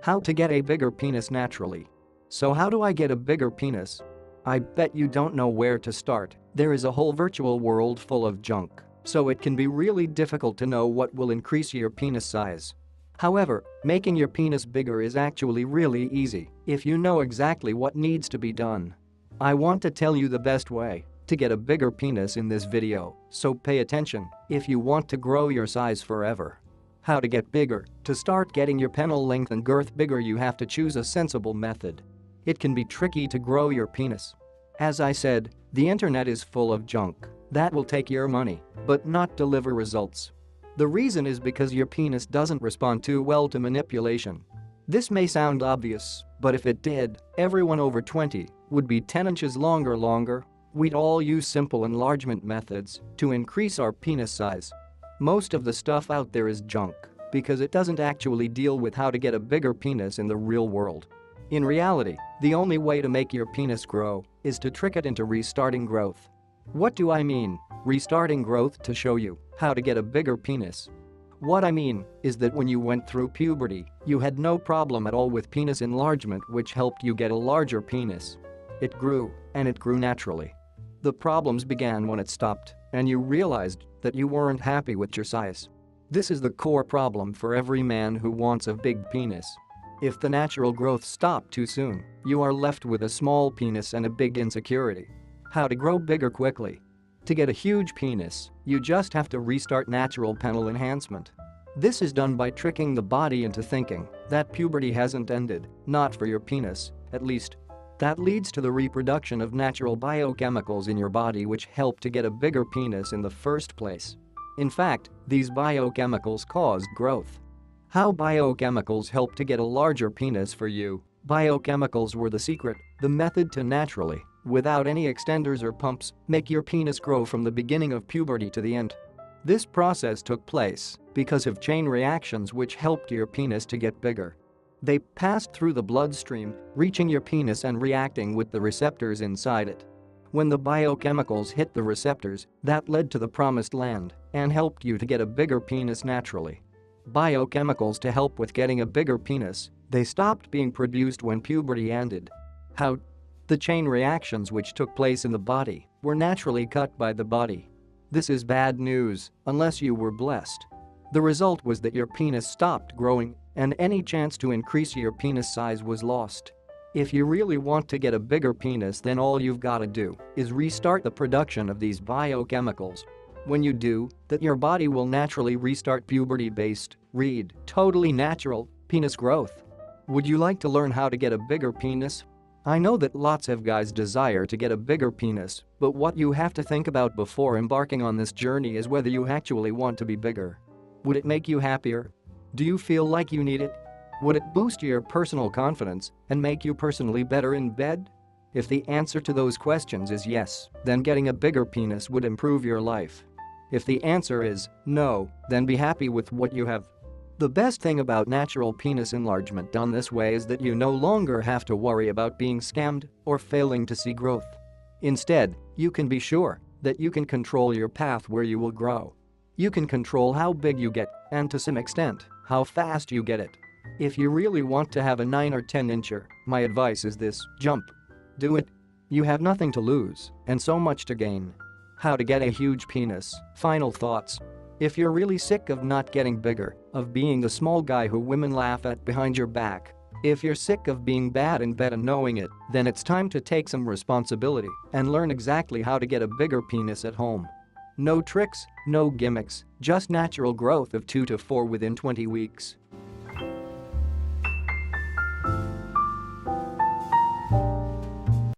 How to get a bigger penis naturally. So how do I get a bigger penis? I bet you don't know where to start. There is a whole virtual world full of junk, so it can be really difficult to know what will increase your penis size. However, making your penis bigger is actually really easy if you know exactly what needs to be done. I want to tell you the best way to get a bigger penis in this video, so pay attention if you want to grow your size forever. How to get bigger. To start getting your penile length and girth bigger, you have to choose a sensible method. It can be tricky to grow your penis. As I said, the internet is full of junk that will take your money but not deliver results. The reason is because your penis doesn't respond too well to manipulation. This may sound obvious, but if it did, everyone over 20 would be 10 inches longer. We'd all use simple enlargement methods to increase our penis size. Most of the stuff out there is junk because it doesn't actually deal with how to get a bigger penis in the real world. In reality, the only way to make your penis grow is to trick it into restarting growth. What do I mean? Restarting growth to show you how to get a bigger penis. What I mean is that when you went through puberty, you had no problem at all with penis enlargement, which helped you get a larger penis. It grew, and it grew naturally. The problems began when it stopped and you realized that you weren't happy with your size. This is the core problem for every man who wants a big penis. If the natural growth stopped too soon, you are left with a small penis and a big insecurity. How to grow bigger quickly. To get a huge penis, you just have to restart natural penile enhancement. This is done by tricking the body into thinking that puberty hasn't ended, not for your penis, at least. That leads to the reproduction of natural biochemicals in your body which help to get a bigger penis in the first place. In fact, these biochemicals cause growth. How biochemicals help to get a larger penis for you. Biochemicals were the secret, the method to naturally, without any extenders or pumps, make your penis grow from the beginning of puberty to the end. This process took place because of chain reactions which helped your penis to get bigger. They passed through the bloodstream, reaching your penis and reacting with the receptors inside it. When the biochemicals hit the receptors, that led to the promised land and helped you to get a bigger penis naturally. Biochemicals to help with getting a bigger penis, they stopped being produced when puberty ended. How? The chain reactions which took place in the body were naturally cut by the body. This is bad news unless you were blessed. The result was that your penis stopped growing and any chance to increase your penis size was lost. If you really want to get a bigger penis, then all you've got to do is restart the production of these biochemicals. When you do that, your body will naturally restart puberty-based, totally natural, penis growth. Would you like to learn how to get a bigger penis? I know that lots of guys desire to get a bigger penis, but what you have to think about before embarking on this journey is whether you actually want to be bigger. Would it make you happier? Do you feel like you need it? Would it boost your personal confidence and make you personally better in bed? If the answer to those questions is yes, then getting a bigger penis would improve your life. If the answer is no, then be happy with what you have. The best thing about natural penis enlargement done this way is that you no longer have to worry about being scammed or failing to see growth. Instead, you can be sure that you can control your path where you will grow. You can control how big you get and to some extent, how fast you get it. If you really want to have a 9 or 10 incher, my advice is this: jump. Do it. You have nothing to lose and so much to gain. How to get a huge penis. Final thoughts. If you're really sick of not getting bigger, of being the small guy who women laugh at behind your back, if you're sick of being bad in bed and knowing it, then it's time to take some responsibility and learn exactly how to get a bigger penis at home. No tricks, no gimmicks, just natural growth of 2 to 4 within 20 weeks.